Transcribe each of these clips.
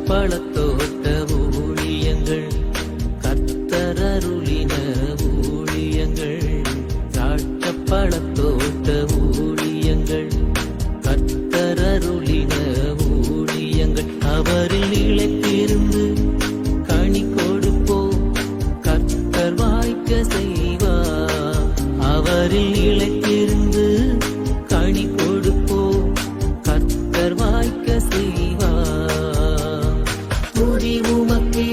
பழத்தோட்ட ஊழியங்கள், கர்த்தரருளின ஊழியங்கள். திராட்சை பழத்தோட்ட ஊழியங்கள், கர்த்தரருளின ஊழியங்கள். அவரில் நிலைத்திருந்து கனி கொடுப்போம், கர்த்தர் வாய்க்க செய்வார். அவரில் நிலைத்திருந்து கனி கொடுப்போம், கர்த்தர் வாய்க்க செய்வார். துதி உமக்கே,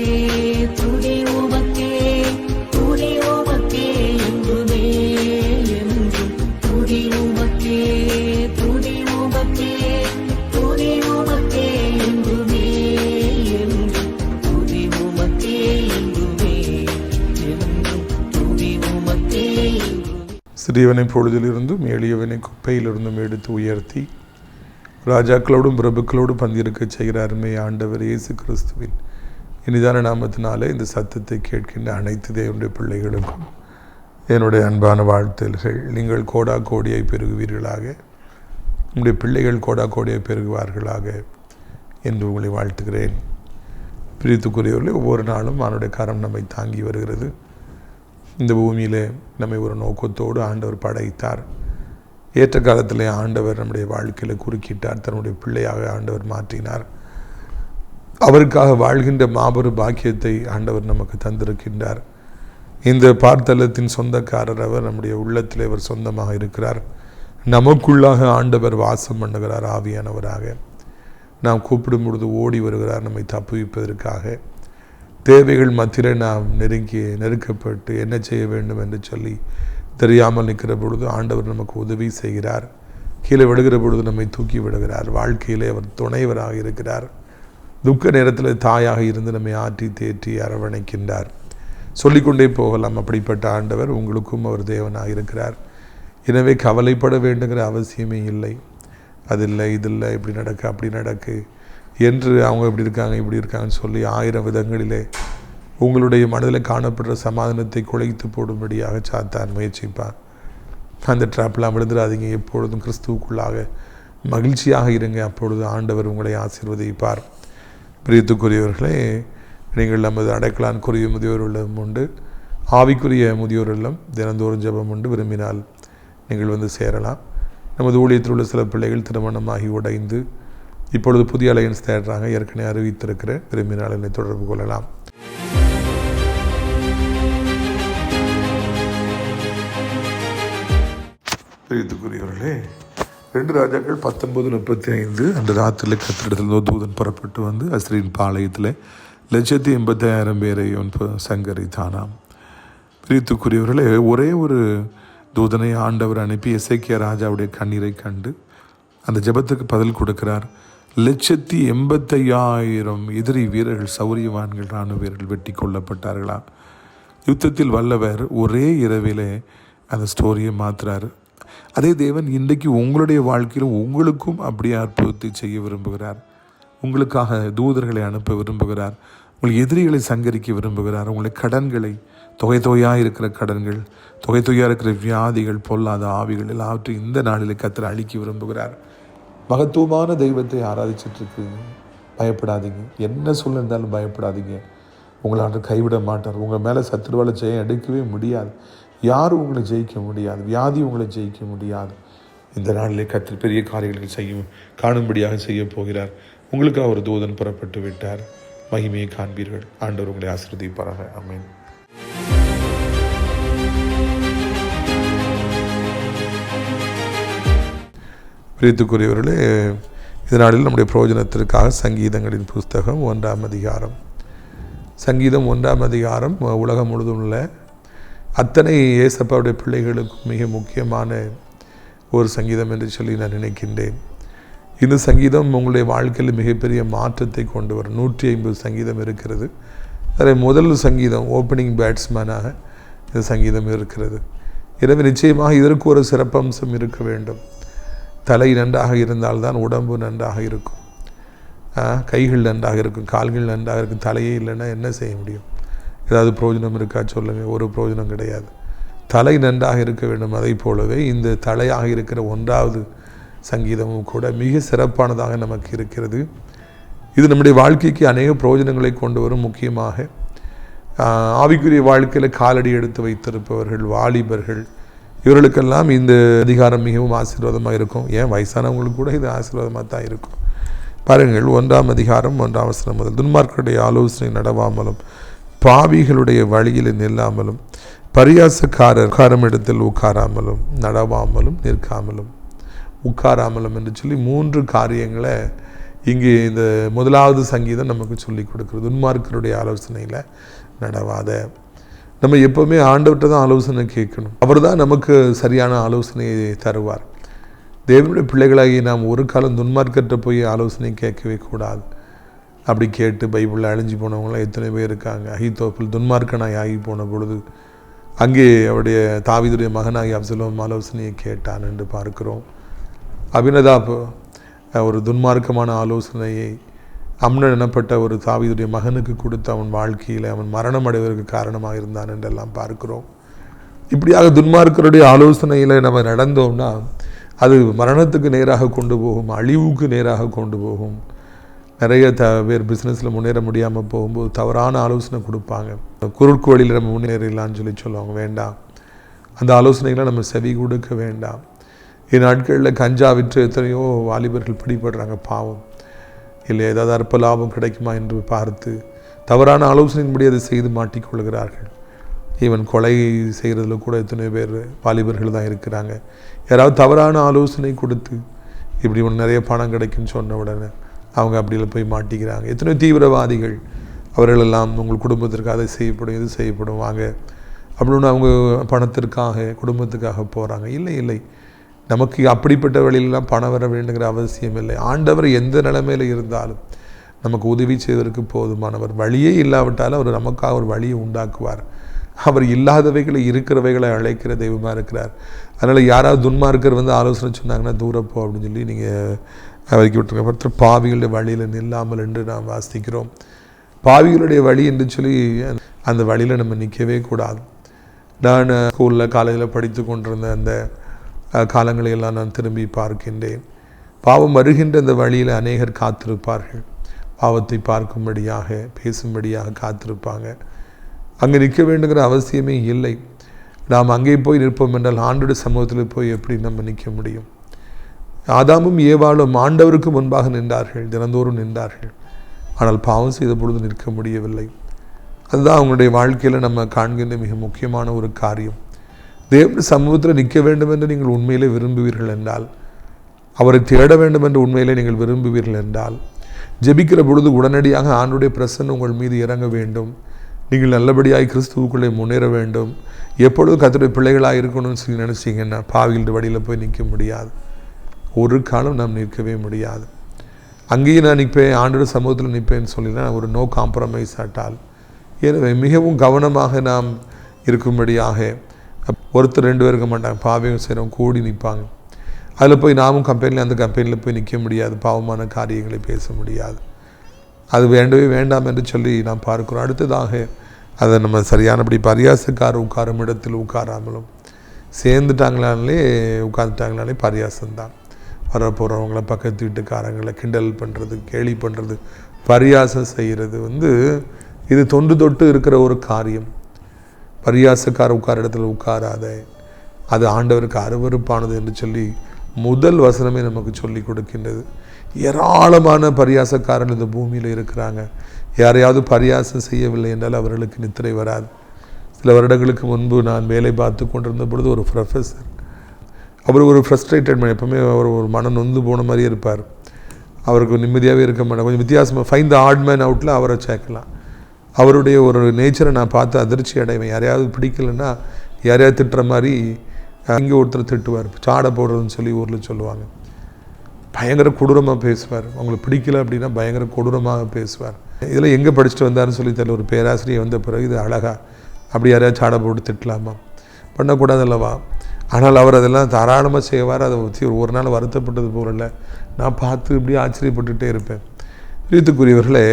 துதி உமக்கே, துதி உமக்கே என்றுமே என்றும். துதி உமக்கே, துதி உமக்கே, துதி உமக்கே என்றுமே என்றும். துதி உமக்கே என்றுமே என்றும். துதி உமக்கே என்றுமே. சிறியவனை பொழுதிலிருந்தும் எளியவனை குப்பையிலிருந்தும் எடுத்து உயர்த்தி ராஜாக்களோடும் பிரபுக்களோடும் பந்திருக்க செய்கிற அருமை ஆண்டவர் இயேசு கிறிஸ்துவின் இனிதான நாமத்தினாலே இந்த சத்தத்தை கேட்கின்ற அனைத்து தேவனுடைய பிள்ளைகளுக்கும் என்னுடைய அன்பான வாழ்த்துகள். நீங்கள் கோடா கோடியாய் பெருகுவீர்களாக, உங்களுடைய பிள்ளைகள் கோடா கோடியாய் பெருகுவார்களாக என்று உங்களை வாழ்த்துகிறேன். பிரித்துக்குரியவர்களே, ஒவ்வொரு நாளும் அவனுடைய கரம் நம்மை தாங்கி வருகிறது. இந்த பூமியிலே நம்மை ஒரு நோக்கத்தோடு ஆண்டவர் படைத்தார். ஏற்ற காலத்திலே ஆண்டவர் நம்முடைய வாழ்க்கையில் குறுக்கிட்டார். தன்னுடைய பிள்ளையாக ஆண்டவர் மாற்றினார். அவருக்காக வாழ்கின்ற மாபெரும் பாக்கியத்தை ஆண்டவர் நமக்கு தந்திருக்கின்றார். இந்த பார்த்தலத்தின் சொந்தக்காரர் அவர். நம்முடைய உள்ளத்தில் அவர் சொந்தமாக இருக்கிறார். நமக்குள்ளாக ஆண்டவர் வாசம் பண்ணுகிறார் ஆவியானவராக. நாம் கூப்பிடும் பொழுது ஓடி வருகிறார் நம்மை தப்புவிப்பதற்காக. தேவைகள் மத்தியிலே நாம் நெருக்கப்பட்டு என்ன செய்ய வேண்டும் என்று சொல்லி தெரியாமல் நிற்கிற பொழுது ஆண்டவர் நமக்கு உதவி செய்கிறார். கீழே விடுகிற பொழுது நம்மை தூக்கி விடுகிறார். வாழ்க்கையிலே அவர் துணைவராக இருக்கிறார். துக்க நேரத்தில் தாயாக இருந்து நம்மை ஆற்றி தேற்றி அரவணைக்கின்றார். சொல்லிக்கொண்டே போகலாம். அப்படிப்பட்ட ஆண்டவர் உங்களுக்கும் அவர் தேவனாக இருக்கிறார். எனவே கவலைப்பட வேண்டுங்கிற அவசியமே இல்லை. அதில்லை இதில்லை, இப்படி நடக்கு அப்படி நடக்கு என்று அவங்க இப்படி இருக்காங்க இப்படி இருக்காங்கன்னு சொல்லி 1000 விதங்களிலே உங்களுடைய மனதில் காணப்படுற சமாதானத்தை குலைத்து போடும்படியாக சாத்தான் முயற்சிப்பான். அந்த ட்ராப்லாம் விழுந்துடாதீங்க. எப்பொழுதும் கிறிஸ்துவுக்குள்ளாக மகிழ்ச்சியாக இருங்க. அப்பொழுது ஆண்டவர் உங்களை ஆசீர்வதிப்பார். பிரியத்துக்குரியவர்களே, நீங்கள் நமது அடைக்கலான்குரிய முதியோர் இல்லம் உண்டு, ஆவிக்குரிய முதியோர் இல்லம் தினந்தோறும் ஜெபம் உண்டு. விரும்பினால் நீங்கள் வந்து சேரலாம். நமது ஊழியத்தில் உள்ள சில பிள்ளைகள் திருமணமாகி உடைந்து இப்பொழுது புதிய அலையன்ஸ் தேடுறாங்க. ஏற்கனவே அறிவித்திருக்கிறேன். விரும்பினால் என்னை தொடர்பு கொள்ளலாம். பிரியத்துக்குரியவர்களே, 2 ராஜாக்கள் 19:35 அந்த ராத்திரியில் கத்திரிடத்தில் தூதன் புறப்பட்டு வந்து அஸ்ரின் பாளையத்தில் 185,000 பேரை சங்கரித்தானாம். பிரியத்துக்குரியவர்களே, ஒரே ஒரு தூதனை ஆண்டவர் அனுப்பி எசேக்கியா ராஜாவுடைய கண்ணீரை கண்டு அந்த ஜெபத்துக்கு பதில் கொடுக்கிறார். 185,000 எதிரி வீரர்கள், சௌரியவான்கள், இராணுவ வீரர்கள் வெட்டி கொல்லப்பட்டார்களாம். யுத்தத்தில் வல்லவர் ஒரே இரவிலே அந்த ஸ்டோரியை மாற்றுறாரு. அதே தேவன் இன்றைக்கு உங்களுடைய வாழ்க்கையிலும் உங்களுக்கும் அப்படியே அற்புதத்தை செய்ய விரும்புகிறார். உங்களுக்காக தூதர்களை அனுப்ப விரும்புகிறார். உங்கள் எதிரிகளை சங்கரிக்க விரும்புகிறார். உங்களுடைய கடன்களை, தொகையாக இருக்கிற கடன்கள், தொகையாக இருக்கிற வியாதிகள், பொல்லாத ஆவிகள் எல்லாவற்றையும் இந்த நாளில் கர்த்தர் அழிக்க விரும்புகிறார். மகத்துவமான தெய்வத்தை ஆராதிச்சிட்ருக்கு. பயப்படாதீங்க. என்ன சொல்லியிருந்தாலும் பயப்படாதீங்க. உங்களை கைவிட மாட்டார். உங்கள் மேலே சத்துருவால ஜெயம் எடுக்கவே முடியாது. யாரும் உங்களை ஜெயிக்க முடியாது. வியாதி உங்களை ஜெயிக்க முடியாது. இந்த நாளிலே கர்த்தர் பெரிய காரியங்களை காணும்படியாக செய்ய போகிறார். உங்களுக்காக ஒரு தூதன் புறப்பட்டு விட்டார். மகிமையை காண்பீர்கள். ஆண்டவர் உங்களை ஆசீர்வதிப்பாராக. ஆமென். பிரியத்துக்குரியவர்களே, இதனாலில் நம்முடைய பிரயோஜனத்திற்காக சங்கீதங்களின் புஸ்தகம் 1ஆம் அதிகாரம். சங்கீதம் 1ஆம் அதிகாரம் உலகம் முழுதும் உள்ள அத்தனை ஏசப்பாவுடைய பிள்ளைகளுக்கும் மிக முக்கியமான ஒரு சங்கீதம் என்று சொல்லி நான் நினைக்கின்றேன். இந்த சங்கீதம் உங்களுடைய வாழ்க்கையில் மிகப்பெரிய மாற்றத்தை கொண்டு வரும். 150 சங்கீதம் இருக்கிறது. அதில் முதல் சங்கீதம் ஓப்பனிங் பேட்ஸ்மேனாக இந்த சங்கீதம் இருக்கிறது. எனவே நிச்சயமாக இதற்கு ஒரு சிறப்பம்சம் இருக்க வேண்டும். தலை நன்றாக இருந்தால்தான் உடம்பு நன்றாக இருக்கும். கைகள் நன்றாக இருக்கும், கால்கள் நன்றாக இருக்கும். தலையே இல்லைன்னா என்ன செய்ய முடியும்? ஏதாவது பிரயோஜனம் இருக்கா சொல்லுங்கள். ஒரு பிரயோஜனம் கிடையாது. தலை நன்றாக இருக்க வேண்டும். அதை போலவே இந்த தலையாக இருக்கிற 1வது சங்கீதமும் கூட மிக சிறப்பானதாக நமக்கு இருக்கிறது. இது நம்முடைய வாழ்க்கைக்கு அநேக பிரயோஜனங்களை கொண்டு வரும். முக்கியமாக ஆவிக்குரிய வாழ்க்கையில் காலடி எடுத்து வைத்திருப்பவர்கள், வாலிபர்கள், இவர்களுக்கெல்லாம் இந்த அதிகாரம் மிகவும் ஆசீர்வாதமாக இருக்கும். ஏன் வயசானவங்களுக்கு கூட இது ஆசீர்வாதமாக தான் இருக்கும். பாருங்கள், 1ஆம் அதிகாரம் 1ஆம் வசனம் முதல். துன்மார்க்கருடைய ஆலோசனை நடவாமலும் பாவிகளுடைய வழியில் நில்லாமலும் பரியாசக்காரர் உட்காரும் இடத்தில் உட்காராமலும் நடவாமலும் நிற்காமலும் உட்காராமலும் என்று சொல்லி 3 காரியங்களை இங்கே இந்த 1வது சங்கீதம் நமக்கு சொல்லி கொடுக்குறது. துன்மார்க்கருடைய ஆலோசனையில் நடவாத. நம்ம எப்போவுமே ஆண்டவர்கிட்ட தான் ஆலோசனை கேட்கணும். அவர் தான் நமக்கு சரியான ஆலோசனையை தருவார். தேவனுடைய பிள்ளைகளாகி நாம் ஒரு காலம் துன்மார்க்கற்ற போய் ஆலோசனை கேட்கவே கூடாது. அப்படி கேட்டு பைபிளில் அழிஞ்சு போனவங்களாம் எத்தனை பேர் இருக்காங்க. அகித்தோப்பில் துன்மார்க்கனாய் ஆகி போன பொழுது அங்கே அவருடைய தாவீதுடைய மகனாகி அப்சலோம் ஆலோசனையை கேட்டான் என்று பார்க்கிறோம். அபினதாப் ஒரு துன்மார்க்கமான ஆலோசனையை அம்னன் எனப்பட்ட ஒரு தாவீதுடைய மகனுக்கு கொடுத்து அவன் வாழ்க்கையில் அவன் மரணம் அடைவதற்கு காரணமாக இருந்தான் என்றெல்லாம் பார்க்கிறோம். இப்படியாக துன்மார்க்கருடைய ஆலோசனையில் நம்ம நடந்தோம்னா அது மரணத்துக்கு நேராக கொண்டு போகும், அழிவுக்கு நேராக கொண்டு போகும். நிறைய பேர் பிஸ்னஸில் முன்னேற முடியாமல் போகும்போது தவறான ஆலோசனை கொடுப்பாங்க. குறுக்கு வழியில் நம்ம முன்னேறலான்னு சொல்லுவாங்க. வேண்டாம், அந்த ஆலோசனைகளை நம்ம செவி கொடுக்க வேண்டாம். இந்நாட்களில் கஞ்சா விற்று எத்தனையோ வாலிபர்கள் பிடிபடுறாங்க. பாவம் இல்லை, ஏதாவது அற்ப லாபம் கிடைக்குமா என்று பார்த்து தவறான ஆலோசனையின்படி அதை செய்து மாட்டிக்கொள்கிறார்கள். ஈவன் கொலை செய்கிறதுல கூட எத்தனை பேர் வாலிபர்கள் தான் இருக்கிறாங்க. யாராவது தவறான ஆலோசனை கொடுத்து இப்படி ஒன்று நிறைய பணம் கிடைக்குன்னு சொன்ன உடனே அவங்க அப்படியில் போய் மாட்டிக்கிறாங்க. எத்தனையோ தீவிரவாதிகள் அவர்களெல்லாம் உங்கள் குடும்பத்திற்கு அதை செய்யப்படும், இது செய்யப்படும் வாங்க அப்படின்னு அவங்க பணத்திற்காக குடும்பத்துக்காக போகிறாங்க. இல்லை, நமக்கு அப்படிப்பட்ட வழியிலெல்லாம் பணம் வர வேண்டுங்கிற அவசியம் இல்லை. ஆண்டவர் எந்த நிலைமையில் இருந்தாலும் நமக்கு உதவி செய்வதற்கு போதுமானவர். வழியே இல்லாவிட்டாலும் அவர் நமக்காக ஒரு வழியை உண்டாக்குவார். அவர் இல்லாதவைகளை இருக்கிறவைகளை அழைக்கிற தெய்வமாக இருக்கிறார். அதனால் யாராவது துன்மார்க்கர் ஆலோசனை சொன்னாங்கன்னா தூரப்போ அப்படின்னு சொல்லி நீங்கள் வைக்க விட்டுருங்க. அப்புறம் பாவிகளுடைய வழியில் நில்லாமல் என்று நாம் வாசிக்கிறோம். பாவிகளுடைய வழி என்று சொல்லி அந்த வழியில் நம்ம நிற்கவே கூடாது. நான் ஸ்கூலில் காலேஜில் படித்து கொண்டிருந்த அந்த காலங்களையெல்லாம் நான் திரும்பி பார்க்கின்றேன். பாவம் வருகின்ற அந்த வழியில் அநேகர் காத்திருப்பார்கள். பாவத்தை பார்க்கும்படியாக பேசும்படியாக காத்திருப்பாங்க. அங்கே நிற்க வேண்டுங்கிற அவசியமே இல்லை. நாம் அங்கே போய் நிற்போம் என்றால் ஆண்டோட சமூகத்தில் போய் எப்படி நம்ம நிற்க முடியும்? ஆதாமும் ஏவாளும் ஆண்டவருக்கு முன்பாக நின்றார்கள், தினந்தோறும் நின்றார்கள். ஆனால் பாவம் செய்த பொழுது நிற்க முடியவில்லை. அதுதான் அவங்களுடைய வாழ்க்கையில் நம்ம காண்கின்ற மிக முக்கியமான ஒரு காரியம். தேவனுடைய சமூகத்தில் நிற்க வேண்டும் என்று நீங்கள் உண்மையிலே விரும்புவீர்கள் என்றால், அவரை தேட வேண்டும் என்று உண்மையிலே நீங்கள் விரும்புவீர்கள் என்றால், ஜெபிக்கிற பொழுது உடனடியாக ஆண்டவருடைய பிரசன்னம் உங்கள் மீது இறங்க வேண்டும். நீங்கள் நல்லபடியாய் கிறிஸ்துவுக்குள்ளே முன்னேற வேண்டும். எப்பொழுதும் கர்த்தருடைய பிள்ளைகளாக இருக்கணும்னு சொல்லி நினச்சிங்கன்னா பாவிகளுடைய வழியில் போய் நிற்க முடியாது. ஒரு காலம் நாம் நிற்கவே முடியாது. அங்கேயும் நான் நிற்பேன், ஆண்டோட சமூகத்தில் நிற்பேன்னு சொல்லினா ஒரு நோ காம்ப்ரமைஸ் ஆட்டால். எனவே மிகவும் கவனமாக நாம் இருக்கும்படியாக, ஒருத்தர் 2 பேர் இருக்க மாட்டாங்க, பாவியும் செய்கிறவங்க கூடி நிற்பாங்க. அதில் போய் நாமும் அந்த கம்பெனியில் போய் நிற்க முடியாது. பாவமான காரியங்களை பேச முடியாது. அது வேண்டவே வேண்டாம் என்று சொல்லி நாம் பார்க்கிறோம். அடுத்ததாக அதை நம்ம சரியானபடி பரியாசக்காரர் உட்காரும் இடத்தில் உட்காராமலும், சேர்ந்துட்டாங்களாலே உட்காந்துட்டாங்களாலே பரியாசம்தான். வர போகிறவங்கள பக்கத்து வீட்டுக்காரங்களை கிண்டல் பண்ணுறது, கேலி பண்ணுறது, பரியாசம் செய்கிறது இது தொட்டு இருக்கிற ஒரு காரியம். பரியாசக்கார உட்கார இடத்துல உட்காராத, அது ஆண்டவருக்கு அருவருப்பானது என்று சொல்லி முதல் வசனமே நமக்கு சொல்லி கொடுக்கின்றது. ஏராளமான பரியாசக்காரர்கள் இந்த பூமியில் இருக்கிறாங்க. யாரையாவது பரியாசம் செய்யவில்லை என்றால் அவர்களுக்கு நித்திரை வராது. சில வருடங்களுக்கு முன்பு நான் வேலை பார்த்து கொண்டிருந்த பொழுது ஒரு ப்ரொஃபஸர், அவர் ஒரு ஃப்ரஸ்ட்ரேட்டட் மேன், எப்பவுமே அவர் ஒரு மனம் நொந்து போன மாதிரியே இருப்பார். அவருக்கு நிம்மதியாகவே இருக்க மாட்டார். கொஞ்சம் வித்தியாசமாக ஃபைண்ட் த ஆட் மேன் அவுட்டில் அவரை சேர்க்கலாம். அவருடைய ஒரு நேச்சரை நான் பார்த்து அதிர்ச்சி அடைவேன். யாரையாவது பிடிக்கலைன்னா யாரையாவது திட்டுற மாதிரி இங்கே ஒருத்தர் திட்டுவார், சாடை போடுறதுன்னு சொல்லி ஊரில் சொல்லுவாங்க. பயங்கர கொடூரமாக பேசுவார். அவங்களுக்கு பிடிக்கல அப்படின்னா பயங்கர கொடூரமாக பேசுவார். இதில் எங்கே படிச்சுட்டு வந்தாருன்னு சொல்லி தெரியல. ஒரு பேராசிரியர் வந்த பிறகு இது அழகா அப்படி யாரையாவது சாடை போட்டு திட்டலாமா? பண்ணக்கூடாது அல்லவா? ஆனால் அவர் அதெல்லாம் தாராளமாக செய்வார். அதை வச்சு ஒரு நாள் வருத்தப்பட்டது போகல. நான் பார்த்து இப்படி ஆச்சரியப்பட்டுகிட்டே இருப்பேன். பிரியத்துக்குரியவர்களே,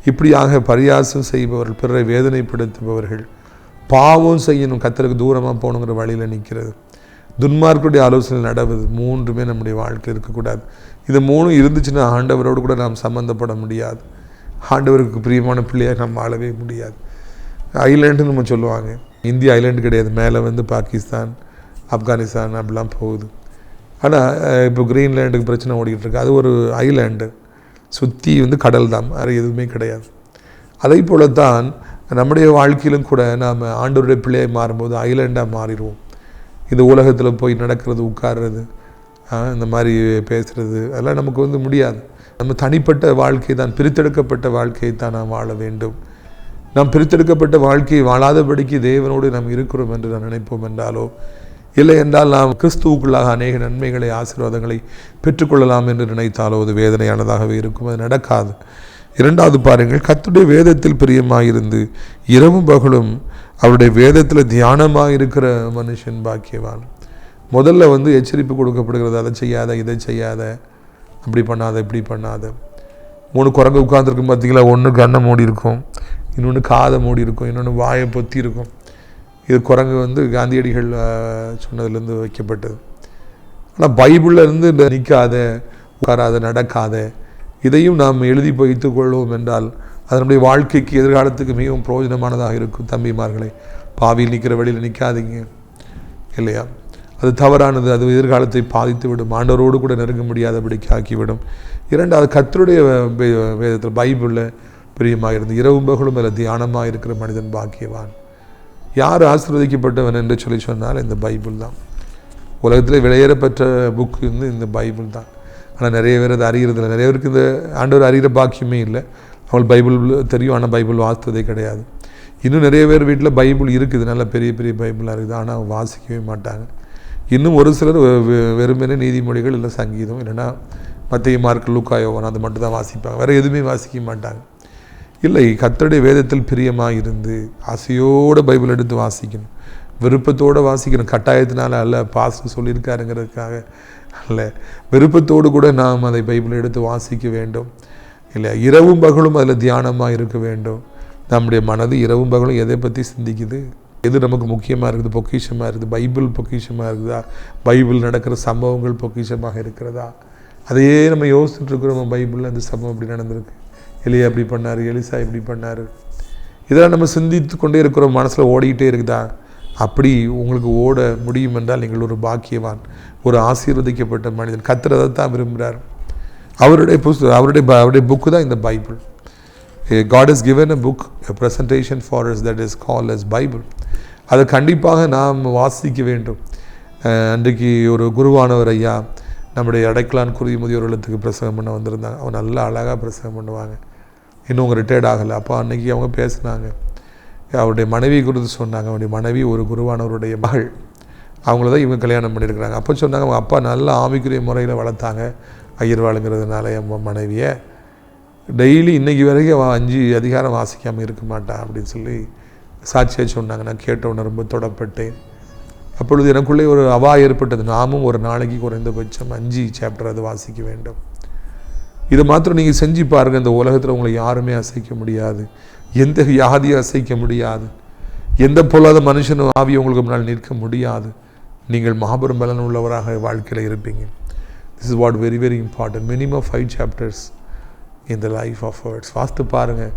இப்படியாக பரியாசம் செய்பவர்கள், பிறரை வேதனைப்படுத்துபவர்கள், பாவம் செய்யணும், கர்த்தருக்கு தூரமாக போகணுங்கிற வழியில் நிற்கிறது. துன்மார்க்குடைய ஆலோசனை நடவது, மூன்றுமே நம்முடைய வாழ்க்கை இருக்கக்கூடாது. இது மூணும் இருந்துச்சுன்னா ஆண்டவரோடு கூட நாம் சம்மந்தப்பட முடியாது. ஆண்டவருக்கு பிரியமான பிள்ளையாக நாம் வாழவே முடியாது. ஐலாண்டுன்னு நம்ம சொல்லுவாங்க. இந்தியா ஐலாண்டு கிடையாது, மேலே பாகிஸ்தான், ஆப்கானிஸ்தான் அப்படிலாம் போகுது. ஆனால் இப்போ கிரீன்லேண்டுக்கு பிரச்சனை ஓடிக்கிட்டு இருக்கு. அது ஒரு ஐலாண்டு, சுற்றி கடல் தான், வேறு எதுவுமே கிடையாது. அதை போல தான் நம்முடைய வாழ்க்கையிலும் கூட நாம் ஆண்டவருடைய பிள்ளையை மாறும்போது ஐலாண்டாக மாறிடுவோம். இந்த உலகத்தில் போய் நடக்கிறது, உட்கார்றது, இந்த மாதிரி பேசுகிறது அதெல்லாம் நமக்கு முடியாது. நம்ம தனிப்பட்ட வாழ்க்கை தான், பிரித்தெடுக்கப்பட்ட வாழ்க்கையை தான் நாம் வாழ வேண்டும். நாம் பிரித்தெடுக்கப்பட்ட வாழ்க்கையை வாழாதபடிக்கு தேவனோடு நாம் இருக்கிறோம் என்று நாம் நினைப்போம் என்றாலோ, இல்லை என்றால் நாம் கிறிஸ்துவுக்குள்ளாக அநேக நன்மைகளை, ஆசீர்வாதங்களை பெற்றுக்கொள்ளலாம் என்று நினைத்தாலோ அது வேதனையானதாகவே இருக்கும். அது நடக்காது. இரண்டாவது பாருங்கள், கர்த்தருடைய வேதத்தில் பிரியமாயிருந்து இரவும் பகலும் அவருடைய வேதத்தில் தியானமாக இருக்கிற மனுஷன் பாக்கியவான். முதல்ல எச்சரிப்பு கொடுக்கப்படுகிறது, அதை செய்யாத, இதை செய்யாத, அப்படி பண்ணாத, இப்படி பண்ணாத. 3 குரங்கு உட்கார்ந்துருக்கும் பார்த்தீங்களா, ஒன்று கண்ணை மூடி இருக்கும், இன்னொன்று காதை மூடி இருக்கும், இன்னொன்று வாயை பொத்தி இருக்கும். இது குரங்கு காந்தியடிகள் சொன்னதுலேருந்து வைக்கப்பட்டது. ஆனால் பைபிளில் இருந்து நிற்காத, உட்காராத, நடக்காத, இதையும் நாம் எழுதி வைத்துக் கொள்வோம் என்றால் அதனுடைய வாழ்க்கைக்கு, எதிர்காலத்துக்கு மிகவும் பிரயோஜனமானதாக இருக்கும். தம்பிமார்களை, பாவியில் நிற்கிற வழியில் நிற்காதீங்க இல்லையா? அது தவறானது. அது எதிர்காலத்தை பாதித்து விடும், ஆண்டவரோடு கூட நெருங்க முடியாதபடிக்கு ஆக்கிவிடும். இரண்டாவது, கர்த்தருடைய வேதத்தில் பைபிளில் பிரியமாக இருந்து இரவும் பகலும் அதில் தியானமாக இருக்கிற மனிதன் பாக்கியவான். யார் ஆசீர்வதிக்கப்பட்டவன் என்று சொன்னால் இந்த பைபிள் தான். உலகத்தில் விலையேறப்பெற்ற புக்கு இந்த பைபிள் தான். ஆனால் நிறைய பேர் அதை அறிகிறதில்லை. நிறைய பேருக்கு இந்த ஆண்டவர் அறிகிற பாக்கியமே இல்லை. அவள் பைபிள் தெரியும், ஆனால் பைபிள் வாசித்ததே கிடையாது. இன்னும் நிறைய பேர் வீட்டில் பைபிள் இருக்குது, நல்ல பெரிய பெரிய பைபிளாக இருக்குது, ஆனால் வாசிக்கவே மாட்டாங்க. இன்னும் ஒரு சிலர் வெறுமனே நீதிமொழிகள், இல்லை சங்கீதம், இல்லைன்னா மத்திய மார்க், லூக்கா, யோவான் அது மட்டும் தான் வாசிப்பாங்க, வேறு எதுவுமே வாசிக்க மாட்டாங்க. இல்லை, கர்த்தருடைய வேதத்தில் பிரியமாக இருந்து ஆசையோடு பைபிள் எடுத்து வாசிக்கணும், விருப்பத்தோடு வாசிக்கணும். கட்டாயத்தினால அல்ல, பாஸ்டர் சொல்லியிருக்காருங்கிறதுக்காக அல்ல, விருப்பத்தோடு கூட நாம் அதை பைபிள் எடுத்து வாசிக்க வேண்டும். இல்லை, இரவும் பகலும் அதில் தியானமாக இருக்க வேண்டும். நம்முடைய மனது இரவும் பகலும் எதை பற்றி சிந்திக்குது, எது நமக்கு முக்கியமாக இருக்குது, பொக்கிஷமாக இருக்குது, பைபிள் பொக்கிஷமாக இருக்குதா, பைபிள் நடக்கிற சம்பவங்கள் பொக்கிஷமாக இருக்கிறதா, அதையே நம்ம யோசிச்சுட்டு இருக்கிறோம். பைபிளில் அந்த சம்பவம் இப்படி நடந்திருக்கு, எலியா இப்படி பண்ணார், எலிசா இப்படி பண்ணார், இதெல்லாம் நம்ம சிந்தித்து கொண்டே இருக்கிறோம், மனசில் ஓடிக்கிட்டே இருக்குதா? அப்படி உங்களுக்கு ஓட முடியும் என்றால் நீங்கள் ஒரு பாக்கியவான், ஒரு ஆசீர்வதிக்கப்பட்ட மனிதன். கர்த்தர் அதை தான் விரும்புகிறார். அவருடைய புக்கு தான் இந்த Bible. God has given a book, a presentation for us that is called as Bible. அதை கண்டிப்பாக நாம் வாசிக்க வேண்டும். அன்றைக்கு ஒரு குருவானவர் ஐயா நம்முடைய அடைக்கலான் குருதி முதியோர்களுக்கு பிரசங்கம் பண்ண வந்திருந்தாங்க. அவங்க நல்லா அழகாக பிரசங்கம் பண்ணுவாங்க. இன்னும் அவங்க ரிட்டையர்ட் ஆகலை. அப்போ அன்றைக்கி அவங்க பேசினாங்க, அவருடைய மனைவி குறித்து சொன்னாங்க. அவருடைய மனைவி ஒரு குருவானவருடைய மகள், அவங்கள தான் இவங்க கல்யாணம் பண்ணியிருக்கிறாங்க. அப்போ சொன்னாங்க, அவங்க அப்பா நல்ல ஆவிக்குரிய முறையில் வளர்த்தாங்க, ஐயர்வாளுங்கிறதுனால என் மனைவியை டெய்லி இன்றைக்கி வரைக்கும் 5 அதிகாரம் வாசிக்காமல் இருக்க மாட்டான் அப்படின்னு சொல்லி சாட்சியாக சொன்னாங்க. நான் கேட்டவுடனே ரொம்ப தொடப்பட்டேன். அப்பொழுது எனக்குள்ளே ஒரு அவா ஏற்பட்டது, நாமும் ஒரு நாளைக்கு குறைந்தபட்சம் 5 சாப்டர் அது வாசிக்க வேண்டும். இதை மாத்திரம் நீங்கள் செஞ்சு பாருங்கள். இந்த உலகத்தில் உங்களை யாருமே அசைக்க முடியாது, எந்த வியாதியும் அசைக்க முடியாது, எந்த பொல்லாத மனுஷனும் ஆவி உங்களுக்கு முன்னால் நிற்க முடியாது. நீங்கள் மாபெரும் பலன் உள்ளவராக வாழ்க்கையில் இருப்பீங்க. This is what very very important. Minimum 5 chapters in the life of words. Vastu பாருங்கள்,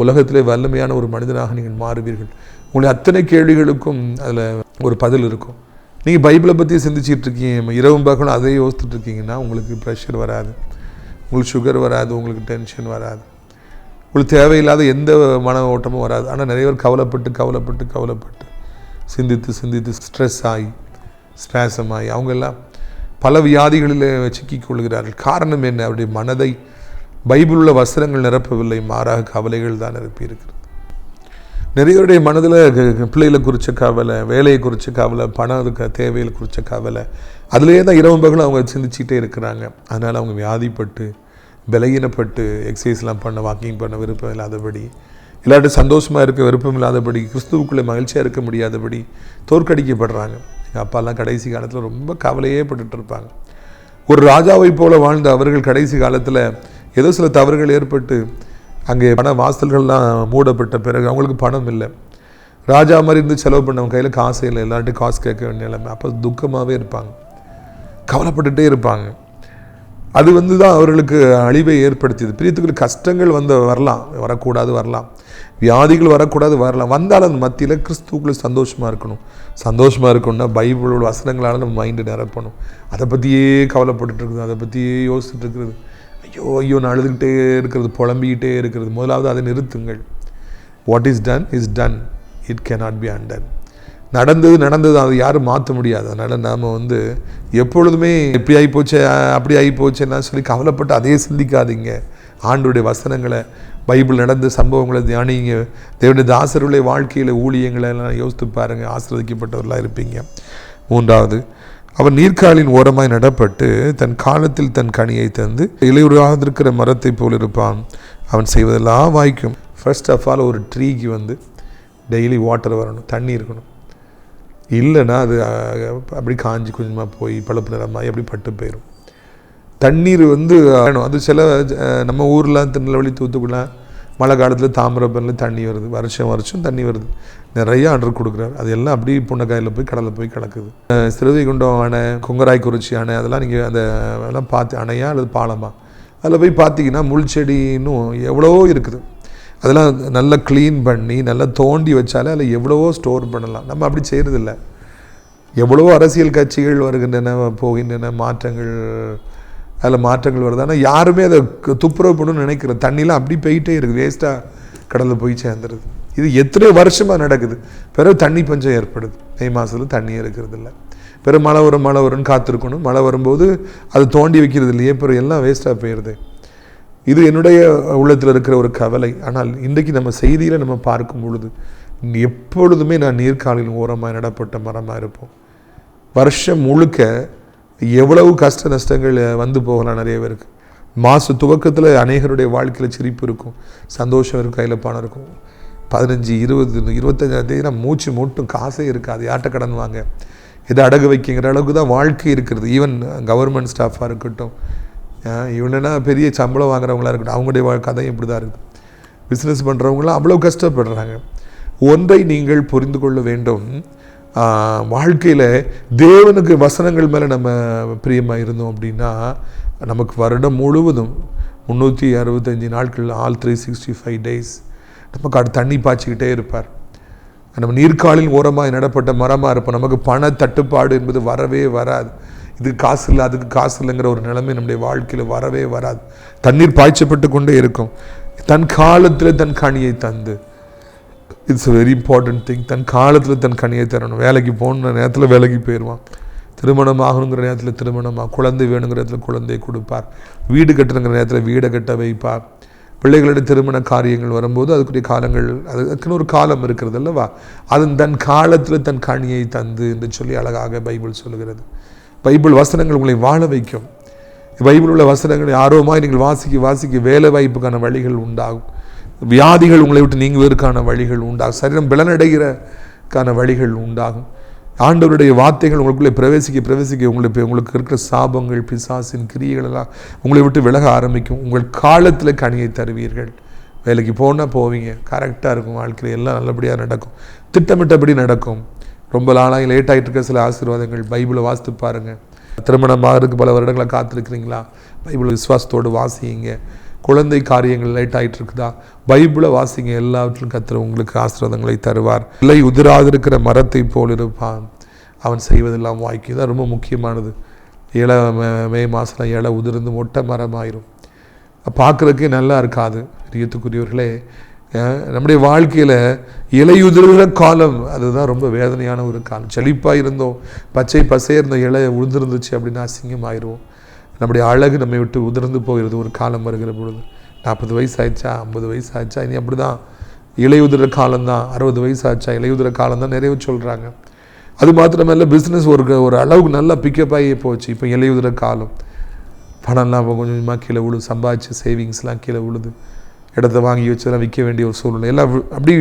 உலகத்திலே வல்லமையான ஒரு மனிதனாக நீங்கள் மாறுவீர்கள். உங்களை அத்தனை கேள்விகளுக்கும் அதில் ஒரு பதில் இருக்கும். நீங்கள் பைபிளை பற்றி சிந்திச்சிட்டு இருக்கீங்க, இரவும் பகலும் அதே யோசிச்சுட்டு இருக்கீங்கன்னா உங்களுக்கு ப்ரெஷர் வராது, உங்களுக்கு சுகர் வராது, உங்களுக்கு டென்ஷன் வராது, உங்களுக்கு தேவையில்லாத எந்த மன ஓட்டமும் வராது. ஆனால் நிறைய பேர் கவலைப்பட்டு சிந்தித்து ஸ்ட்ரெஸ் ஆகி ஸ்பேசம் ஆகி அவங்கெல்லாம் பல வியாதிகளில் சிக்கிக் கொள்கிறார்கள். காரணம் என்ன? அவருடைய மனதை பைபிள் உள்ள வஸ்திரங்கள் நிரப்பவில்லை, மாறாக கவலைகள் தான் நிரப்பியிருக்கிறது. நிறையருடைய மனதில் பிள்ளைகளை குறித்த கவலை, வேலையை குறித்த கவலை, பணம் தேவைகளை குறித்த கவலை, அதிலே தான் இரவு பகலும் அவங்க சிந்திச்சுட்டே இருக்கிறாங்க. அதனால் அவங்க வியாதிப்பட்டு பலகீனப்பட்டு எக்ஸசைஸ்லாம் பண்ண, வாக்கிங் பண்ண விருப்பம் இல்லாதபடி, இல்லாட்டி சந்தோஷமாக இருக்க விருப்பம் இல்லாதபடி, கிறிஸ்துவுக்குள்ளே மகிழ்ச்சியாக இருக்க முடியாதபடி தோற்கடிக்கப்படுறாங்க. எங்கள் அப்பாலாம் கடைசி காலத்தில் ரொம்ப கவலையே பட்டுட்டு இருப்பாங்க. ஒரு ராஜாவை போல வாழ்ந்த அவர்கள் கடைசி காலத்தில் ஏதோ சில தவறுகள் ஏற்பட்டு அங்கே பண வாசல்கள்லாம் மூடப்பட்ட பிறகு அவங்களுக்கு பணம் இல்லை, ராஜா மாதிரி இருந்து செலவு பண்ணவங்க கையில் காசு இல்லை, எல்லார்ட்டையும் காசு கேட்க வேண்டிய நிலைமை. அப்போ துக்கமாகவே இருப்பாங்க, கவலைப்பட்டுகிட்டே இருப்பாங்க. அது தான் அவர்களுக்கு அழிவை ஏற்படுத்தியது. பிரியத்துக்குரிய கஷ்டங்கள் வரலாம், வரக்கூடாது வரலாம், வியாதிகள் வரக்கூடாது வரலாம், வந்தாலும் அந்த மத்தியில் கிறிஸ்துவுக்குள்ள சந்தோஷமாக இருக்கணும். சந்தோஷமாக இருக்கணும்னா பைபிளோட வசனங்களால் நம்ம மைண்டு நிரப்பணும். அதை பற்றியே கவலைப்பட்டுட்டு இருக்குது, அதை பற்றியே யோசிச்சுட்டு இருக்கிறது, ஐயோ ஐயோ நான் அழுதுகிட்டே இருக்கிறது, புலம்பிக்கிட்டே இருக்கிறது. முதலாவது அதை நிறுத்துங்கள். What is done is done, it cannot be Anton. நடந்தது அதை யாரும் மாற்ற முடியாது. அதனால் நாம் எப்பொழுதுமே எப்படி ஆகிப்போச்சு அப்படி ஆகிப்போச்சுன்னா சொல்லி கவலைப்பட்டு அதையே சிந்திக்காதீங்க. ஆண்டவருடைய வசனங்களை, பைபிள் நடந்த சம்பவங்களை தியானிங்க. தேவனுடைய தாசருடைய வாழ்க்கையில் ஊழியங்களை எல்லாம் யோசித்து பாருங்கள், ஆசீர்வதிக்கப்பட்டவர்களாக இருப்பீங்க. மூன்றாவது, அவன் நீர்க்காலின் ஓரமாய் நடப்பட்டு தன் காலத்தில் தன் கனியை தந்து இலையுறாதிருக்கிற மரத்தை போல் இருப்பான். அவன் செய்வதெல்லாம் வாய்க்கும். ஃபர்ஸ்ட் ஆஃப் ஆல், ஒரு ட்ரீக்கு டெய்லி வாட்டர் வரணும், தண்ணி இருக்கணும். இல்லைன்னா அது அப்படி காஞ்சி கொஞ்சமாக போய் பழுப்பு நிறமாகி அப்படி பட்டு போயிடும். தண்ணீர் வேணும். அது சில நம்ம ஊரில் திருநெல்வேலி தூத்துக்குள்ள மழை காலத்தில் தாமிரபரணில் தண்ணி வருது, வருஷம் தண்ணி வருது, நிறைய ஆர்டர் கொடுக்குறாரு. அது எல்லாம் அப்படி புண்ணக்காயில் போய் கடலில் போய் கிடக்குது. சிறுவைகுண்டம் அணை, கொங்கராய்க்குறிச்சி அணை, அதெல்லாம் நீங்கள் அதெல்லாம் பார்த்து, அணையா அல்லது பாலமா, அதில் போய் பார்த்தீங்கன்னா முள் செடின்னும் எவ்வளவோ இருக்குது. அதெல்லாம் நல்லா க்ளீன் பண்ணி நல்லா தோண்டி வச்சாலே அதில் எவ்வளவோ ஸ்டோர் பண்ணலாம். நம்ம அப்படி செய்கிறதில்ல. எவ்வளவோ அரசியல் கட்சிகள் வருகின்றன, போகின்றன, மாற்றங்கள் வருது. ஆனால் யாருமே அதை துப்புரவு பண்ணணும்னு நினைக்கிற தண்ணிலாம் அப்படி போயிட்டே இருக்குது, வேஸ்ட்டாக கடலில் போய் சேர்ந்துருது. இது எத்தனை வருஷமாக நடக்குது. பிறகு தண்ணி பஞ்சம் ஏற்படுது. மே மாதத்தில் தண்ணி இருக்கிறது இல்லை. பிறகு மழை வரும்னு காத்திருக்கணும். மழை வரும்போது அது தோண்டி வைக்கிறது இல்லையே, பிறகு எல்லாம் வேஸ்ட்டாக போயிடுது. இது என்னுடைய உள்ளத்தில் இருக்கிற ஒரு கவலை. ஆனால் இன்றைக்கு நம்ம செய்தியில் நம்ம பார்க்கும் பொழுது எப்பொழுதுமே நான் நீர்க்காலில் ஓரமாக நடப்பட்ட மரமாக இருப்போம். வருஷம் முழுக்க எவ்வளவு கஷ்ட நஷ்டங்கள் போகலாம் நிறைய பேருக்கு. மாத துவக்கத்தில் அநேகருடைய வாழ்க்கையில் சிரிப்பு இருக்கும், சந்தோஷம் இருக்கும், கையில் பணம் இருக்கும். 15, 20, 25ஆம் தேதி மூச்சு மூட்டும், காசே இருக்காது. யார்கிட்ட கடன் வாங்க, இதை அடகு வைக்கிங்கிற அளவுக்கு தான் வாழ்க்கை இருக்கிறது. ஈவன் கவர்மெண்ட் ஸ்டாஃபாக இருக்கட்டும், இவனா பெரிய சம்பளம் வாங்குறவங்களா இருக்கட்டும், அவங்களுடைய கதை இப்படி தான் இருக்குது. பிஸ்னஸ் பண்ணுறவங்களாம் அவ்வளோ கஷ்டப்படுறாங்க. ஒன்றை நீங்கள் புரிந்து கொள்ள வேண்டும். வாழ்க்கையில் தேவனுக்கு வசனங்கள் மேலே நம்ம பிரியமாக இருந்தோம் அப்படின்னா நமக்கு வருடம் முழுவதும் 365 நாட்கள், ஆல் 365 days நமக்கு அது தண்ணி பாய்ச்சிக்கிட்டே இருப்பார். நம்ம நீர்க்காலில் ஓரமாக நடப்பட்ட மரமாக இருப்போம். நமக்கு பண தட்டுப்பாடு என்பது வரவே வராது. இது காசு இல்லை, அதுக்கு காசு இல்லைங்கிற ஒரு நிலைமை நம்முடைய வாழ்க்கையில் வரவே வராது. தண்ணீர் பாய்ச்சப்பட்டு கொண்டே இருக்கும். தன் காலத்தில் தன் கனியை தந்து, இட்ஸ் வெரி இம்பார்ட்டன்ட் திங். தன் காலத்தில் தன் கனியை தரணும். வேலைக்கு போகணுன்ற நேரத்தில் வேலைக்கு போயிடுவான், திருமணம் ஆகணுங்கிற நேரத்தில் திருமணமாக, குழந்தை வேணுங்கிற நேரத்தில் குழந்தையை கொடுப்பார், வீடு கட்டணுங்கிற நேரத்தில் வீடை கட்ட வைப்பார். பிள்ளைகளுடைய திருமண காரியங்கள் வரும்போது அதுக்குரிய காலங்கள், அதுக்குன்னு ஒரு காலம் இருக்கிறது அல்லவா, அது தன் காலத்தில் தன் கனியை தந்து என்று சொல்லி அழகாக பைபிள் சொல்லுகிறது. பைபிள் வசனங்கள் உங்களை வாழ வைக்கும். பைபிள் உள்ள வசனங்களை ஆர்வமாக நீங்கள் வாசிக்க வேலை வாய்ப்புக்கான வழிகள் உண்டாகும். வியாதிகள் உங்களை விட்டு நீங்குவதற்கான வழிகள் உண்டாகும். சரீரம் பலனடைகிறக்கான வழிகள் உண்டாகும். ஆண்டவருடைய வார்த்தைகள் உங்களுக்குள்ளே பிரவேசிக்க உங்களுக்கு இருக்கிற சாபங்கள், பிசாசின் கிரியைகள் எல்லாம் உங்களை விட்டு விலக ஆரம்பிக்கும். உங்கள் காலத்தில் கனியை தருவீர்கள். வேலைக்கு போனால் போவீங்க, கரெக்டாக இருக்கும். வாழ்க்கையில் எல்லாம் நல்லபடியாக நடக்கும், திட்டமிட்டபடி நடக்கும். ரொம்ப நாளாக லேட் ஆகிட்டு இருக்க சில ஆசீர்வாதங்கள் பைபிளை வாசித்து பாருங்கள். திருமணம் ஆகிறதுக்கு பல வருடங்களை காத்திருக்கிறீங்களா, பைபிளை விசுவாசத்தோடு வாசிங்க. குழந்தை காரியங்கள் லேட் ஆகிட்டு இருக்குதா, பைபிளை வாசிங்க. எல்லாவற்றிலும் கர்த்தர் உங்களுக்கு ஆசீர்வாதங்களை தருவார். இலை உதிராதிருக்கிற மரத்தை போல் இருப்பான், அவன் செய்வதெல்லாம் வாய்க்கும். தான் ரொம்ப முக்கியமானது. மே மாதம் இலை உதிர்ந்து மொட்டை மரமாயிரும், பார்க்குறதுக்கே நல்லா இருக்காது. பிரியத்துக்குரியவர்களே, நம்முடைய வாழ்க்கையில் இலையுதிர்கிற காலம் அதுதான் ரொம்ப வேதனையான ஒரு காலம். செழிப்பாக இருந்தோம், பச்சை பசேர்ந்த இலை உதிர்ந்துச்சு அப்படின்னா அசிங்கமாயிடுவோம். நம்முடைய அழகு நம்மை விட்டு உதிர்ந்து போகிறது ஒரு காலம் வருகிற பொழுது. 40 வயசு ஆயிடுச்சா, 50 வயசு ஆயிடுச்சா, இனி அப்படி தான் இலையுதிர காலம்தான். 60 வயசு ஆச்சா, இலையுதிர காலம்தான் நிறைய சொல்கிறாங்க. அது மாத்திரமல்ல, பிஸ்னஸ் ஒரு அளவுக்கு நல்லா பிக்கப் ஆகி போச்சு. இப்போ இலையுதிர காலம், பணம்லாம் கொஞ்சம் கொஞ்சமாக கீழே விழுது, சம்பாதிச்சு சேவிங்ஸ்லாம் கீழே விழுது, இடத்த வாங்கி வச்சதெல்லாம் விற்க வேண்டிய ஒரு சூழ்நிலை, எல்லாம் அப்படி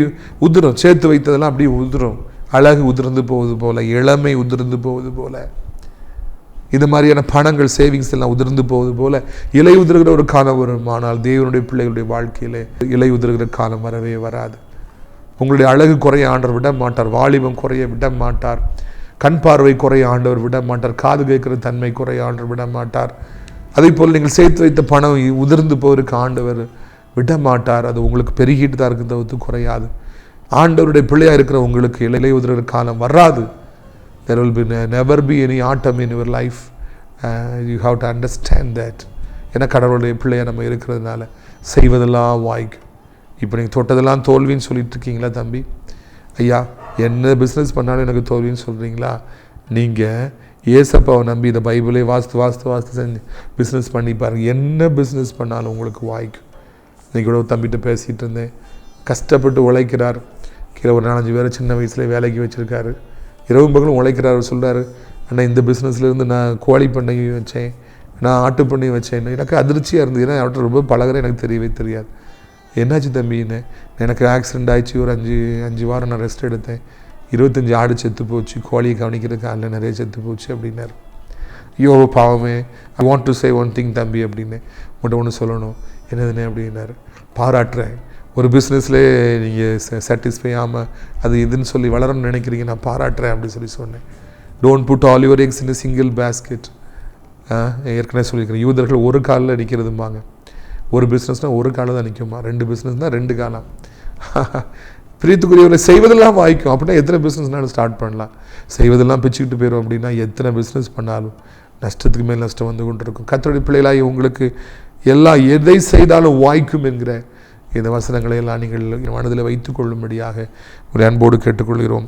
உதிரும். சேர்த்து வைத்ததெல்லாம் அப்படி உதிரும். அழகு உதிர்ந்து போவது போல, இளமை உதிர்ந்து போவது போல, இது மாதிரியான பணங்கள், சேவிங்ஸ் எல்லாம் உதிர்ந்து போவது போல இலை உதிர்கிற ஒரு காலம் வரும். ஆனால் தேவனுடைய பிள்ளைகளுடைய வாழ்க்கையில் இலை உதிர்கிற காலம் வரவே வராது. உங்களுடைய அழகு குறைய ஆண்டவர் விட மாட்டார். வாலிபம் குறைய விட மாட்டார். கண் பார்வை குறைய ஆண்டவர் விட மாட்டார். காது கேட்கிற தன்மை குறைய ஆண்டவர் விட மாட்டார். அதே போல் நீங்கள் சேர்த்து வைத்த பணம் உதிர்ந்து போவதற்கு ஆண்டவர் விட மாட்டார். அது உங்களுக்கு பெருகிட்டு தான் இருக்கிறத தவிர்த்து குறையாது. ஆண்டவருடைய பிள்ளையாக இருக்கிற உங்களுக்கு இலை உதிர காலம் வராது. There will never be any autumn in your life. You have to understand that. ஏன்னா கடவுளுடைய பிள்ளையாக நம்ம இருக்கிறதுனால செய்வதெல்லாம் வாய்க்கும். இப்போ நீங்கள் தொட்டதெல்லாம் தோல்வின்னு சொல்லிட்டு இருக்கீங்களா தம்பி? ஐயா, என்ன பிஸ்னஸ் பண்ணாலும் எனக்கு தோல்வின்னு சொல்கிறீங்களா? நீங்கள் ஏசப்பாவை நம்பி இந்த பைபிளே வாஸ்து செஞ்சு பிஸ்னஸ் பண்ணி பாருங்கள். என்ன பிஸ்னஸ் பண்ணாலும் உங்களுக்கு வாய்க்கும். இன்றைக்கி கூட தம்பிகிட்ட பேசிகிட்டு இருந்தேன். கஷ்டப்பட்டு உழைக்கிறார். கீழே ஒரு 4-5 பேரை சின்ன வயசுலேயே வேலைக்கு வச்சுருக்காரு. இரவும் பகலும் உழைக்கிறார். சொல்கிறாரு, ஆனால் இந்த பிஸ்னஸ்லேருந்து நான் கோழி பண்ணை வச்சேன், நான் ஆட்டு பண்ணி வச்சேன். எனக்கு அதிர்ச்சியாக இருந்தது. ஏன்னா அவர்கிட்ட ரொம்ப பழகிறேன், எனக்கு தெரியவே தெரியாது. என்னாச்சு தம்பின்னு? எனக்கு ஆக்சிடெண்ட் ஆகிடுச்சு. ஒரு 5 வாரம் நான் ரெஸ்ட் எடுத்தேன். 25 ஆடு செத்து போச்சு. கோழியை கவனிக்கிறதுக்கு அதில் நிறைய செத்து போச்சு அப்படின்னாரு. ஐயோ பாவமே. I want to say one thing தம்பி அப்படின்னு உங்கள்கிட்ட ஒன்று சொல்லணும். என்னதுன்னு அப்படின்னாரு. பாராட்டுறேன். ஒரு பிஸ்னஸ்லேயே நீங்கள் சாட்டிஸ்ஃபை ஆகாமல் அது இதுன்னு சொல்லி வளரணும்னு நினைக்கிறீங்க, நான் பாராட்டுறேன் அப்படின்னு சொன்னேன். Don't put all your eggs in single basket. ஏற்கனவே சொல்லியிருக்கிறேன், யூதர்கள் ஒரு காலில் நிற்கிறதும்பாங்க. ஒரு பிஸ்னஸ்னால் ஒரு காலம் தான் நிற்குமா, 2 பிஸ்னஸ்னால் 2 காலம். பிரியத்துக்குரியவரை செய்வதெல்லாம் வாய்க்கும். அப்படின்னா எத்தனை பிஸ்னஸ்னாலும் ஸ்டார்ட் பண்ணலாம். செய்வதெல்லாம் பிச்சுக்கிட்டு போயிடும் அப்படின்னா எத்தனை பிஸ்னஸ் பண்ணாலும் நஷ்டத்துக்கு மேல் நஷ்டம் வந்து கொண்டு இருக்கும். கர்த்தருடைய பிள்ளைகளாகி உங்களுக்கு எதை செய்தாலும் வாய்க்கும் என்கிற இந்த வசனங்களை எல்லாம் நீங்கள் மனதில் வைத்துக் கொள்ளும்படியாக ஒரு அன்போடு கேட்டுக்கொள்கிறோம்.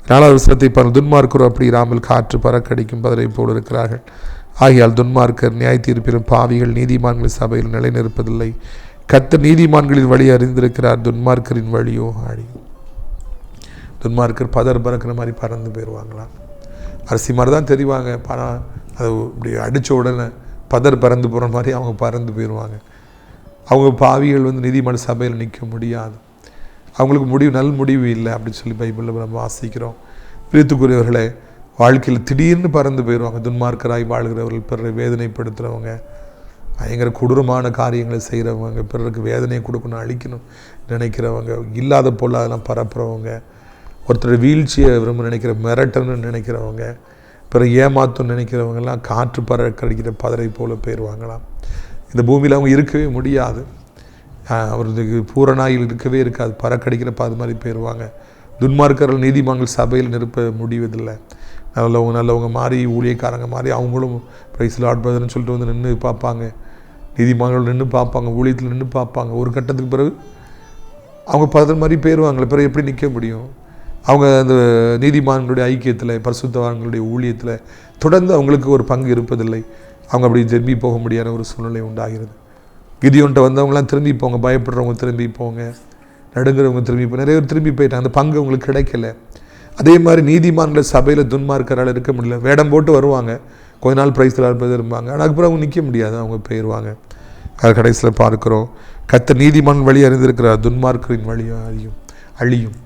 4வது வசனத்தை பாருங்கள். துன்மார்க்கர் அப்படி இராமல் காற்று பறக்கடிக்கும் பதரை போல் இருக்கிறார்கள். ஆகையால் துன்மார்க்கர் நியாய தீர்ப்பிலும் பாவிகள் நீதிமான்கள் சபையில் நிலைநிற்பதில்லை. கர்த்தர் நீதிமான்களின் வழி அறிந்திருக்கிறார், துன்மார்க்கரின் வழியோ அழியும். துன்மார்க்கர் பறக்கிற மாதிரி பறந்து போயிடுவாங்களாம். அரிசி மாதிரி தான் தெரிவாங்க. அது இப்படி அடித்த உடனே பறந்து போகிற மாதிரி அவங்க பறந்து போயிடுவாங்க. அவங்க பாவிகள் நீதிமான சபையில் நிற்க முடியாது. அவங்களுக்கு நல் முடிவு இல்லை அப்படின்னு சொல்லி பைபிளில் நம்ம வாசிக்கிறோம். பிரியத்துக்குரியவர்களே, வாழ்க்கையில் திடீர்னு பறந்து போயிடுவாங்க. துன்மார்க்கராய் வாழ்கிறவர்கள், பிறரை வேதனைப்படுத்துகிறவங்க, பயங்கர கொடூரமான காரியங்களை செய்கிறவங்க, பிறருக்கு வேதனையை கொடுக்கணும், அழிக்கணும் நினைக்கிறவங்க, இல்லாத போல் அதெல்லாம் பரப்புறவங்க, ஒருத்தர் வீழ்ச்சியை விரும்ப நினைக்கிற, மிரட்டணும்னு நினைக்கிறவங்க, பிறகு ஏமாத்தணும்னு நினைக்கிறவங்கெல்லாம் காற்று பறக்கடிக்கிற பதரை போல் போயிடுவாங்களாம். இந்த பூமியில் அவங்க இருக்கவே முடியாது. அவர்களுக்கு பூரணாயில் இருக்கவே இருக்காது. பறக்கடிக்கிற அது மாதிரி போயிடுவாங்க. துன்மார்க்கர்கள் நீதிமான்கள் சபையில் நிற்ப முடிவதில்லை. நல்லவங்க மாறி, ஊழியக்காரங்க மாறி அவங்களும் பிரைஸ் லார்ட் பிரதர்னு சொல்லிட்டு நின்று பார்ப்பாங்க. நீதிமான்கள் நின்று பார்ப்பாங்க, ஊழியத்தில் நின்று பார்ப்பாங்க. ஒரு கட்டத்துக்கு பிறகு அவங்க பதர் மாதிரி போயிடுவாங்களே, பிறகு எப்படி நிற்க முடியும்? அவங்க அந்த நீதிமான்களுடைய ஐக்கியத்தில், பரிசுத்தவான்களுடைய ஊழியத்தில் தொடர்ந்து அவங்களுக்கு ஒரு பங்கு இருப்பதில்லை. அவங்க அப்படி திரும்பி போக முடியாத ஒரு சூழ்நிலை உண்டாகிறது. கிதியோன்ட்ட வந்தவங்களாம் திரும்பி போங்க, பயப்படுறவங்க திரும்பி போங்க, நடுங்கிறவங்க திரும்பி போங்க. நிறைய பேர் திரும்பி போயிட்டாங்க. அந்த பங்கு அவங்களுக்கு கிடைக்கல. அதே மாதிரி நீதிமான்கள் சபையில் துன்மார்க்கரால் இருக்க முடியல. வேடம் போட்டு வருவாங்க, கொஞ்ச நாள் பிரைஸ்ல இருப்பாங்க, ஆனால் அதுக்கப்புறம் அவங்க நிற்க முடியாது, அவங்க போயிடுவாங்க. அது கடைசியில் பார்க்குறோம், கர்த்தர் நீதிமான் வழி அறிந்திருக்கிறார், துன்மார்க்கரின் வழி அழியும்.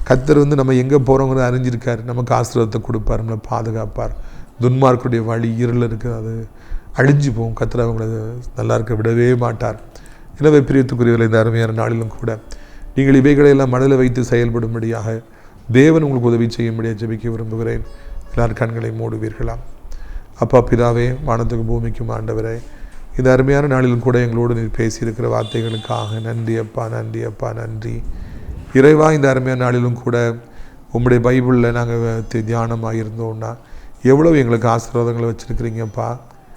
கர்த்தர் நம்ம எங்கே போகிறோங்கிறத அறிஞ்சிருக்கார். நமக்கு ஆசீர்வாதத்தை கொடுப்பார், நம்மளை பாதுகாப்பார். துன்மார்க்கருடைய வழி இருளில் இருக்குது, அது அழிஞ்சு போகும். கர்த்தர் அவங்கள நல்லா இருக்க விடவே மாட்டார். எனவே பிரியத்துக்குரியவர்கள், இந்த அருமையான நாளிலும் கூட நீங்கள் இவைகளையெல்லாம் மனதில் வைத்து செயல்படும்படியாக தேவன் உங்களுக்கு உதவி செய்யும்படியாக ஜெபிக்க விரும்புகிறேன். எல்லார் கண்களை மூடுவீர்களாம். அப்பா பிதாவே, வானத்துக்கு பூமிக்கும் ஆண்டவரே, இந்த அருமையான நாளிலும் கூட எங்களோடு நீர் பேசியிருக்கிற வார்த்தைகளுக்காக நன்றி அப்பா, நன்றி அப்பா, நன்றி இறைவா. இந்த அருமையான நாளிலும் கூட உங்களுடைய பைபிளில் நாங்கள் தியானமாக இருந்தோம்னா எவ்வளோ எங்களுக்கு ஆசீர்வாதங்களை வச்சுருக்கிறீங்கப்பா.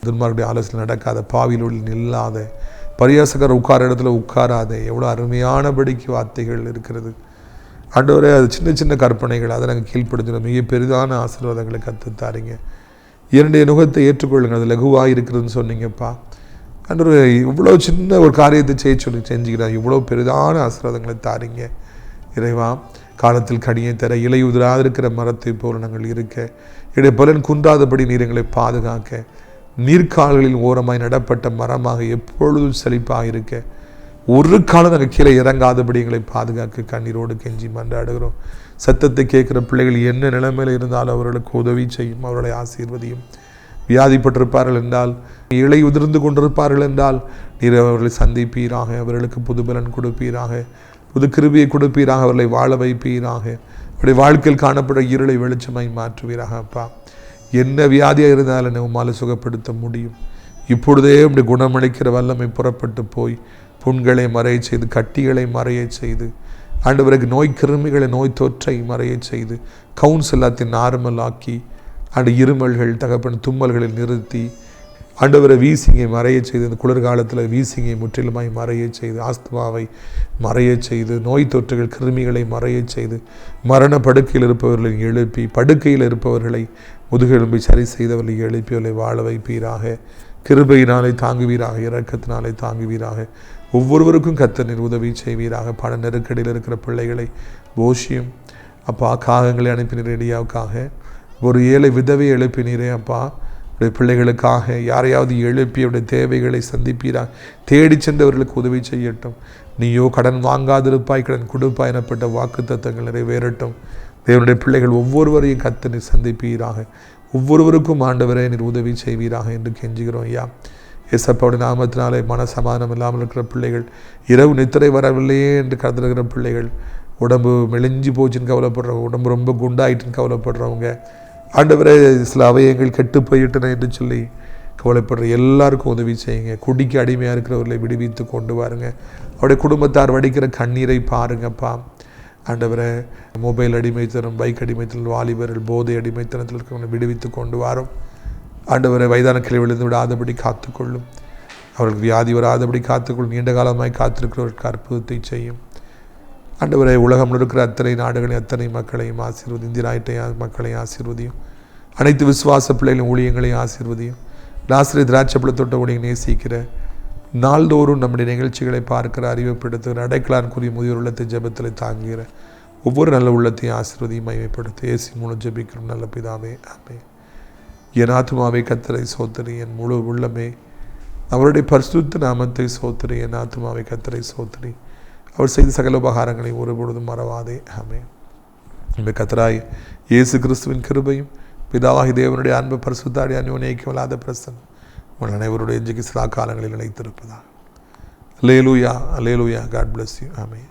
துன்மார்க்கருடைய ஆலோசனை நடக்காத, பாவியில் நில்லாத, பரியாசகர் உட்கார இடத்துல உட்காராத, எவ்வளோ அருமையானபடிக்கு வார்த்தைகள் இருக்கிறது ஆண்டவரே. அது சின்ன சின்ன கற்பனைகள், அதை நாங்கள் கீழ்ப்படுத்துகிறோம். மிக பெரிதான ஆசீர்வாதங்களை கற்றுத்தாரீங்க. என்னுடைய நுகத்தை ஏற்றுக்கொள்ளுங்கள், அது லகுவாக இருக்கிறதுன்னு சொன்னீங்கப்பா ஆண்டவரே. இவ்வளோ சின்ன ஒரு காரியத்தை செஞ்சுக்கிறார், இவ்வளோ பெரிதான ஆசீர்வாதங்களை தாரீங்க இறைவா. காலத்தில் கனியை தர இலையுதிராக இருக்கிற மரத்தை போல் நாங்கள் இருக்க, என்னுடைய பலன் குன்றாதபடி நீர் எங்களை பாதுகாக்க, நீர்க்கால்களில் ஓரமாய் நடப்பட்ட மரமாக எப்பொழுதும் செழிப்பாக இருக்க, ஒரு காலம் நாங்கள் கீழே இறங்காதபடி எங்களை பாதுகாக்க கண்ணீரோடு கெஞ்சி மன்றாடுகிறோம். சத்தத்தை கேட்குற பிள்ளைகள் என்ன நிலைமையில் இருந்தாலும் அவர்களுக்கு உதவி செய்யும், அவர்களை ஆசீர்வதியும். வியாதிப்பட்டிருப்பார்கள் என்றால், இலை உதிர்ந்து கொண்டிருப்பார்கள் என்றால் நீர் அவர்களை சந்திப்பீராக, அவர்களுக்கு புதுபலன் கொடுப்பீராக. புது கிருபியை கொடுப்பீராக, அவர்களை வாழ வைப்பீராக. அவருடைய வாழ்க்கையில் காணப்பட இருளை வெளிச்சமாய் மாற்றுவீராக. அப்பா, என்ன வியாதியாக இருந்தாலும் உம்மால் சுகப்படுத்த முடியும். இப்பொழுதே அப்படி குணமளிக்கிற வல்லமை புறப்பட்டு போய் புண்களை மறைய செய்து, கட்டிகளை மறைய செய்து, ஆண்டவருக்கு நோய் கிருமிகளை, நோய் தொற்றை மறைய செய்து, கவுன்ஸ் எல்லாத்தையும் நார்மல் ஆக்கி, இருமல்கள் தகப்பன் தும்மல்களில் நிறுத்தி, ஆண்டவரை வீசிங்கை மறைய செய்து, இந்த குளிர்காலத்தில் வீசிங்கை முற்றிலுமாய் மறைய செய்து, ஆஸ்துமாவை மறைய செய்து, நோய் தொற்றுகள் கிருமிகளை மறைய செய்து, மரண படுக்கையில் இருப்பவர்களை எழுப்பி, படுக்கையில் இருப்பவர்களை முதுகெலும்பை சரி செய்தவர்களை எழுப்பி அவர்களை வாழ வைப்பீராக. கிருபையினாலே தாங்குவீராக, இரக்கத்தினாலே தாங்குவீராக. ஒவ்வொருவருக்கும் கர்த்தர் உதவி செய்வீராக. பண நெருக்கடியில் இருக்கிற பிள்ளைகளை போஷியும் அப்பா, காகங்களை அனுப்பினீர் ரெடியாவுக்காக. ஒரு ஏழை விதவை எழுப்பினீரே அப்பா, உடைய பிள்ளைகளுக்காக யாரையாவது எழுப்பி அவருடைய தேவைகளை சந்திப்பீராக. தேடி சென்றவர்களுக்கு உதவி செய்யட்டும். நீயோ கடன் வாங்காதிருப்பாய், கடன் கொடுப்பாய் எனப்பட்ட வாக்கு தத்தங்கள் நிறைவேறட்டும். தேவனுடைய பிள்ளைகள் ஒவ்வொருவரையும் கர்த்தர் சந்திப்பீராக. ஒவ்வொருவருக்கும் ஆண்டவரே நீர் உதவி செய்வீராக என்று கெஞ்சுகிறோம். ஐயா, ஏசப்பாவுடைய நாமத்தினாலே மன சமாதானம் இல்லாமல் இருக்கிற பிள்ளைகள், இரவு நித்திரை வரவில்லையே என்று கருதுகிற பிள்ளைகள், உடம்பு மெலிஞ்சு போச்சுன்னு கவலைப்படுறவங்க, உடம்பு ரொம்ப குண்டாயிட்டுன்னு கவலைப்படுறவங்க, ஆண்டவரே சில அவயங்கள் கெட்டு போயிட்டன என்று சொல்லி கவலைப்படுற எல்லாருக்கும் உதவி செய்யுங்க. குடிக்கு அடிமையாக இருக்கிறவர்களை விடுவித்து கொண்டு வாருங்க. அவருடைய குடும்பத்தார் வடிக்கிற கண்ணீரை பாருங்கப்பா. ஆண்டவரை மொபைல் அடிமைத்தனம், பைக் அடிமைத்தனம், வாலிபர்கள் போதை அடிமைத்தனத்தில் இருக்கிறவங்களை விடுவித்து கொண்டு வரும். ஆண்டவரை வயதான கிளை விழுந்து விடாதபடி காத்துக்கொள்ளும். அவர்களுக்கு வியாதி வராதபடி காத்துக்கொள்ளும். நீண்ட காலமாய் காத்திருக்கிறவர்களுக்கு அற்புதத்தை செய்யும். ஆண்டவரை உலகம் இருக்கிற அத்தனை நாடுகளையும் அத்தனை மக்களையும் ஆசீர்வதி. இந்திய நாட்டை மக்களையும் ஆசீர்வதியும். அனைத்து விசுவாச பிள்ளைகளின் ஊழியங்களையும் ஆசீர்வதியும். லாசரை திராட்சைப்பழ தொட்ட ஊழியை நேசிக்கிற, நாள்தோறும் நம்முடைய நிகழ்ச்சிகளை பார்க்கிற, அறிவுப்படுத்துகிற, அடைக்கலான்குரிய முதியோர் உள்ளத்தை ஜெபத்தில் தாங்குகிற ஒவ்வொரு நல்ல உள்ளத்தையும் ஆசீர்வதியும் மகிமைப்படுத்த இயேசு மூலம் ஜெபிக்கிறோம் நல்ல பிதாவே, ஆமென். என் ஆத்துமாவே கர்த்தரை சோத்திரி, என் முழு உள்ளமே அவருடைய பரிசுத்த நாமத்தை சோத்திரி. என் ஆத்துமாவே கர்த்தரை சோத்திரி, அவர் செய்த சகல உபகாரங்களை ஒருபொழுதும் மறவாதே, ஆமென். இந்த கர்த்தராய் இயேசு கிறிஸ்துவின் கிருபையும் பிதாவாகி தேவனுடைய அன்பு பரிசுத்தாடி அந்யோன்யமில்லாத பிரசன்னம் உங்கள் அனைவருடைய இன்றைக்கு சில காலங்களில் நிலைத்திருப்பதாக. Hallelujah, hallelujah. God bless you, amen.